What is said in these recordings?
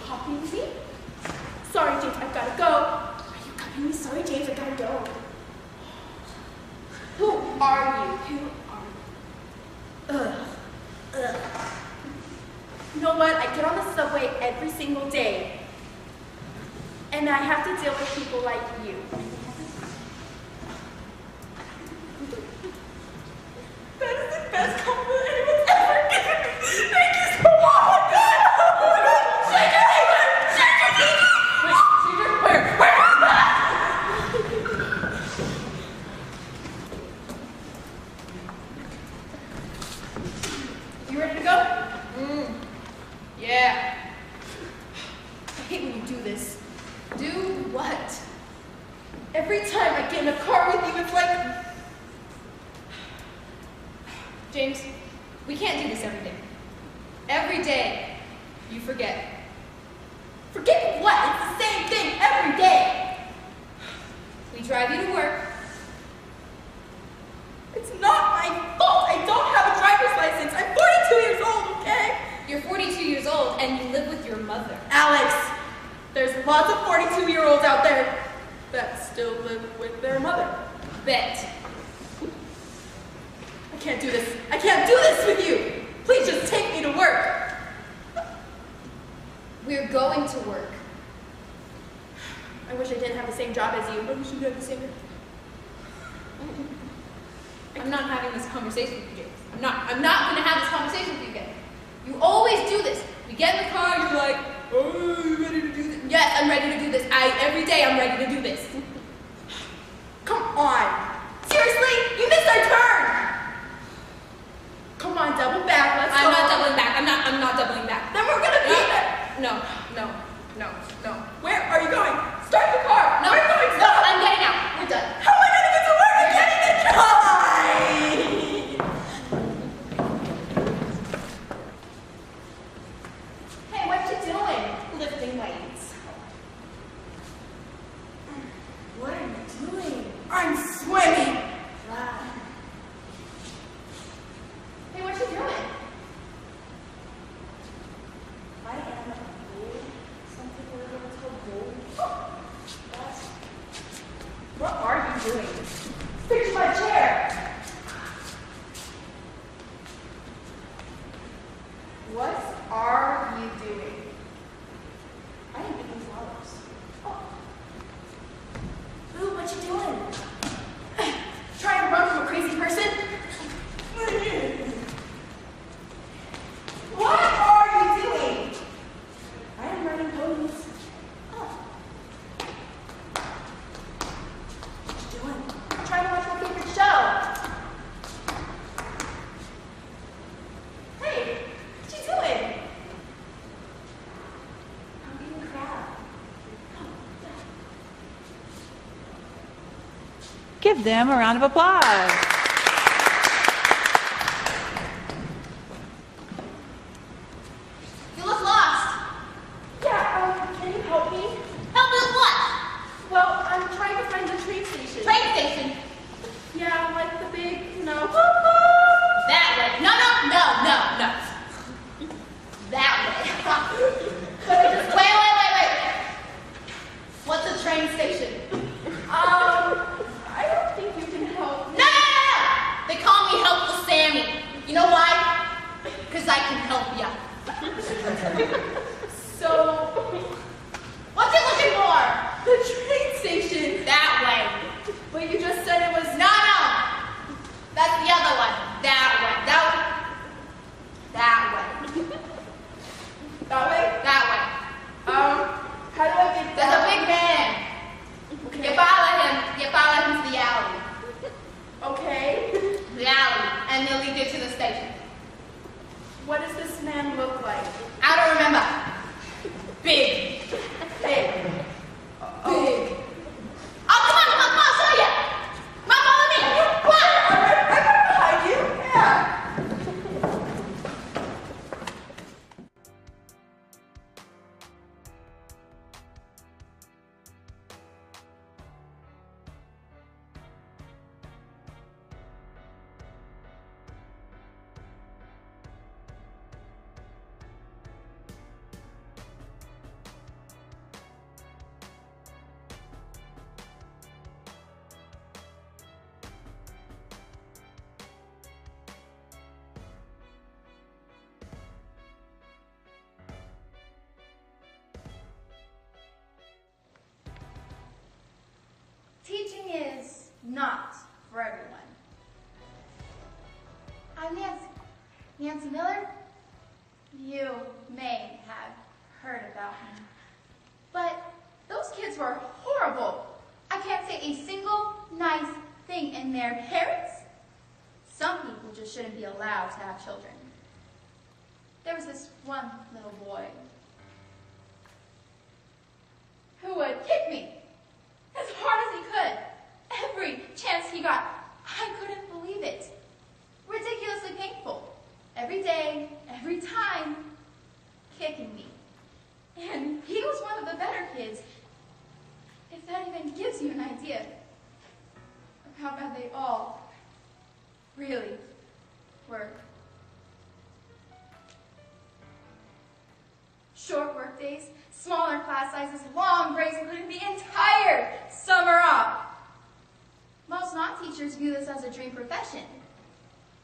copying me? Sorry, James, I've gotta go. Are you copying me? Sorry, James, I gotta go. Who are you? Who are you? Ugh. You know what? I get on the subway every single day. And I have to deal with people like you. That is the best compliment anyone's ever given me. Thank you so much. Oh my God! Oh my God! Shake your teeth! Shake your teeth! Wait, where? You ready to go? Yeah. I hate when you do this. Do what? Every time I get in a car with you, it's like... James, we can't do this every day. Every day, you forget. Forget what? It's the same thing every day. We drive you to work. It's not my fault. I don't have a driver's license. I'm 42 years old, okay? You're 42 years old and you live with your mother. Alex, there's lots of 42-year-olds out there that still live with their mother. Bet. I can't do this. I can't do this with you. Please just take me to work. We're going to work. I wish I didn't have the same job as you. I wish you had the same job. I'm not having this conversation with you, James. I'm not going to have this conversation with you again. You always do this. We get in the car, you're like, oh, you ready to do this? Yes, I'm ready to do this. Every day I'm ready to do this. Come on. Seriously? You missed our turn. Come on, double back. Let's go. I'm not doubling back. I'm not doubling back. Then we're gonna be there. No. Where are you going? Start the car. No, we're going. No, I'm getting out. We're done. How am I gonna get to work? I can't even drive. Hey, what you doing? Lifting weights. What are you doing? I'm swimming. Wow. Hey, what you doing? I am gold. Some people are going to call gold. Oh, what are you doing? Fix my chair. What are you doing? I am picking flowers. Oh. Ooh, what you doing? Trying to run from a crazy person? What are you doing? I am running ponies. Oh. What you doing? I'm trying to watch my favorite show. Hey, what you doing? I'm eating crab. Oh, yeah. Give them a round of applause. You look lost. Yeah, can you help me? Help me with what? Well, I'm trying to find the train station. Train station. Yeah, like the big, That way. No. That way. Wait. What's a train station? I don't think you can help me. No. They call me Helpless Sammy. You know why? Because I can help ya. So, What's it looking for? the train station. That way. But you just said it was No. That's the other one. That way. That way. that way. That way. How do I get There's a big man. Okay. You follow him to the alley. Okay. The alley. And they'll lead you to the station. What does this man look like? I don't remember. Big. Big. Big. Oh, come on, I'll show you. Come on, follow me. Come on. I'm right behind you. Yeah. You may have heard about me, but those kids were horrible. I can't say a single nice thing, and their parents? Some people just shouldn't be allowed to have children. There was this one little boy who would kick me as hard as he could. Every chance he got, I couldn't believe it. Ridiculously painful. Every day, every time, kicking me. And he was one of the better kids, if that even gives you an idea of how bad they all really were. Short work days, smaller class sizes, long breaks, including the entire summer off. Most non-teachers view this as a dream profession.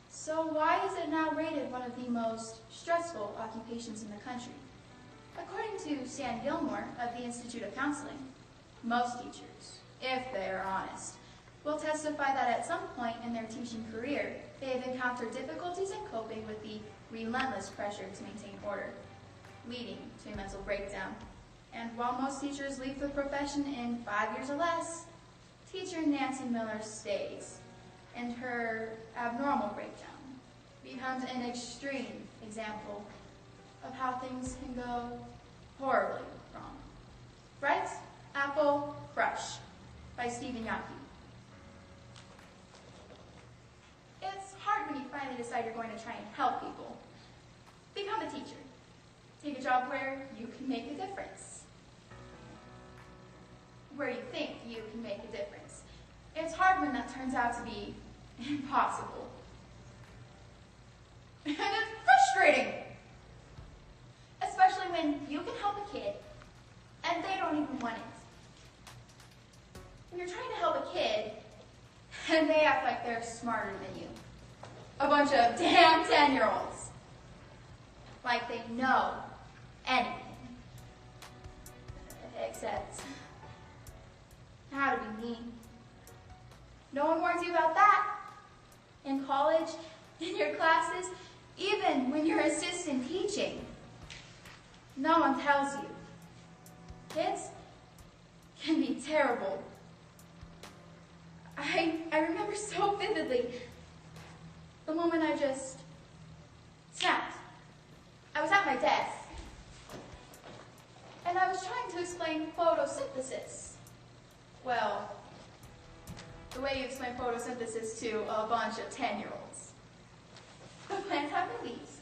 So why is it now rated one of the most stressful occupations in the country? According to Stan Gilmore of the Institute of Counseling, most teachers, if they are honest, will testify that at some point in their teaching career, they have encountered difficulties in coping with the relentless pressure to maintain order, leading to a mental breakdown. And while most teachers leave the profession in 5 years or less, teacher Nancy Miller stays, and her abnormal breakdown becomes an extreme example of how things can go horribly wrong. Right? Apple Crush by Stephen Yonke. It's hard when you finally decide you're going to try and help people. Become a teacher. Take a job where you can make a difference. Where you think you can make a difference. It's hard when that turns out to be impossible. And it's frustrating. Especially when you can help a kid and they don't even want it. When you're trying to help a kid and they act like they're smarter than you. A bunch of damn 10-year-olds. Like they know anything. Except how to be mean. No one warns you about that. In college, in your classes, even when you're assistant teaching. No one tells you. Kids can be terrible. I remember so vividly the moment I just snapped. I was at my desk, and I was trying to explain photosynthesis. Well, the way you explain photosynthesis to a bunch of 10-year-olds. The plants have their leaves,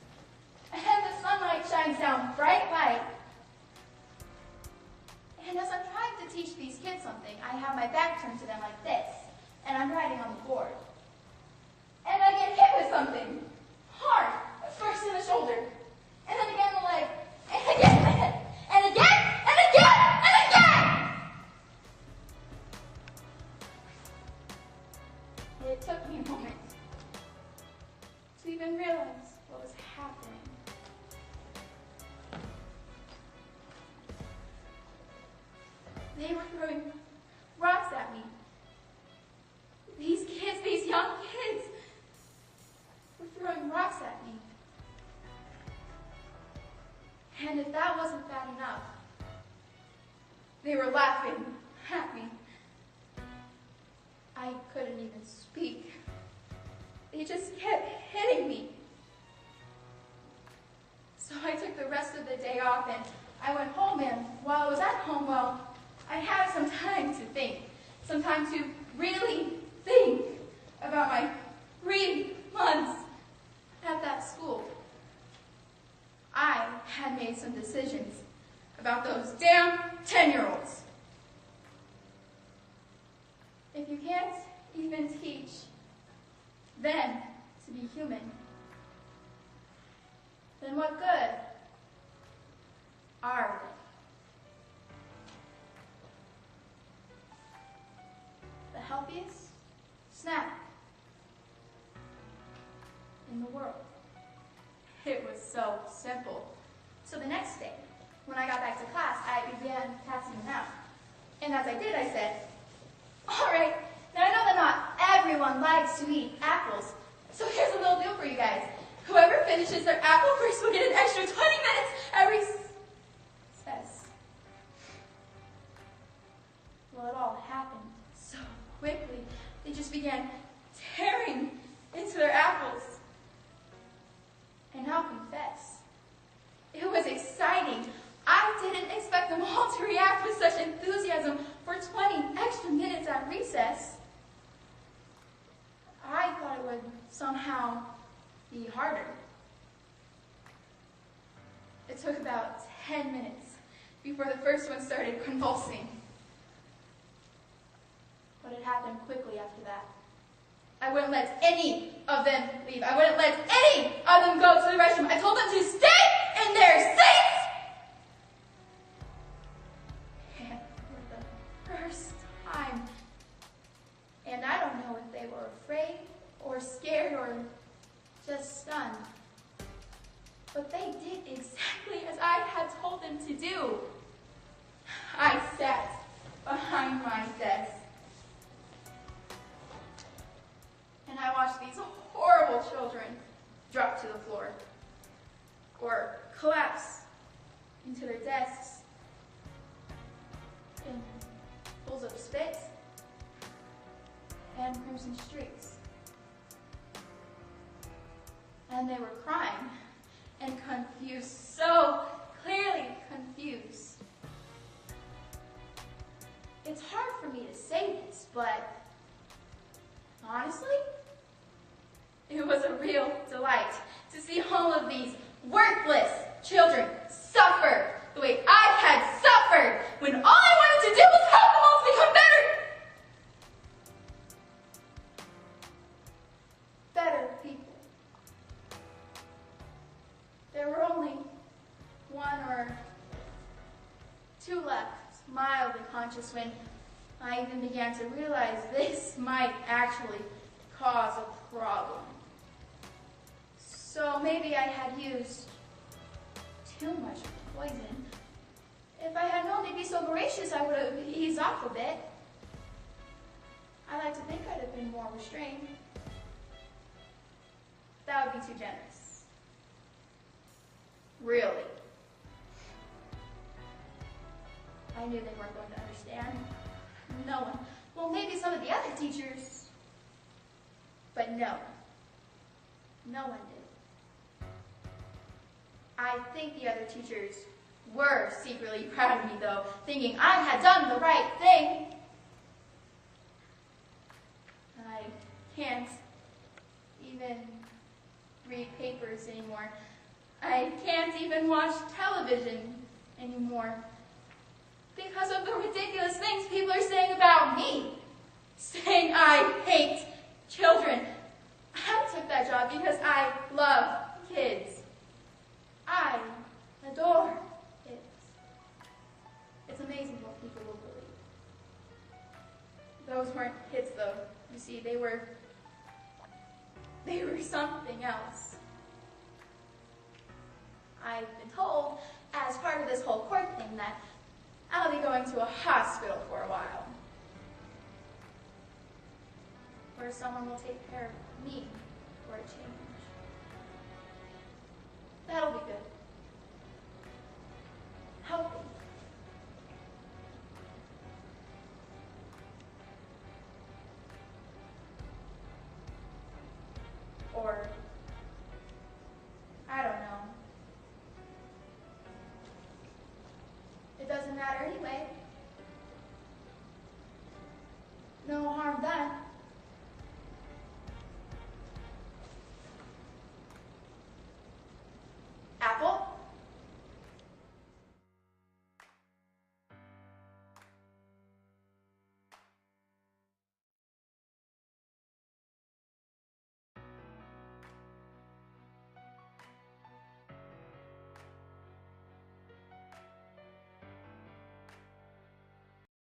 and the sunlight shines down bright light. And as I'm trying to teach these kids something, I have my back turned to them like this, and I'm writing on the board. And I get hit with something hard, first in the shoulder, and then again the leg, and again in the head, and again, and again, and again! It took me a moment to even realize what was happening. They were throwing rocks at me. These kids, these young kids, were throwing rocks at me. And if that wasn't bad enough, they were laughing at me. I couldn't even speak. They just kept hitting me. So I took the rest of the day off and I went home, and while I was at home, well, I had some time to think. Some time to really think about my 3 months at that school. I had made some decisions about those damn 10-year-olds. If you can't even teach them to be human, then what good are they? The healthiest snack in the world. It was so simple. So the next day, when I got back to class, I began passing them out. And as I did, I said, all right, now I know that not everyone likes to eat apples, so here's a little deal for you guys. Whoever finishes their apple first will get an extra 20 It took about 10 minutes before the first one started convulsing. But it happened quickly after that. I wouldn't let any of them leave. I wouldn't let any of them go to the restroom. I told them to stay in their seats! And for the first time, and I don't know if they were afraid or scared or just stunned, but they did exactly as I had told them to do. I sat behind my desk, and I watched these horrible children drop to the floor or collapse into their desks in pools of spit and crimson streaks. And they were crying and confused, so clearly confused. It's hard for me to say this, but honestly, it was a real delight to see all of these worthless children suffer the way I had suffered when all I wanted to do was help them all to become better. Better people. There were only one or two left, mildly conscious, when I even began to realize this might actually cause a problem. So maybe I had used too much poison. If I had known they'd be so voracious, I would have eased off a bit. I like to think I'd have been more restrained. That would be too generous. Really. I knew they weren't going to understand. No one. Well, maybe some of the other teachers. But no. No one did. I think the other teachers were secretly proud of me, though, thinking I had done the right thing. I can't even read papers anymore. I can't even watch television anymore because of the ridiculous things people are saying about me, saying I hate children. I took that job because I love kids. I adore kids. It's amazing what people will believe. Those weren't kids, though. You see, they were something else. I've been told, as part of this whole court thing, that I'll be going to a hospital for a while, where someone will take care of me for a change. That'll be good. Helping. Or, I don't know. It doesn't matter anyway.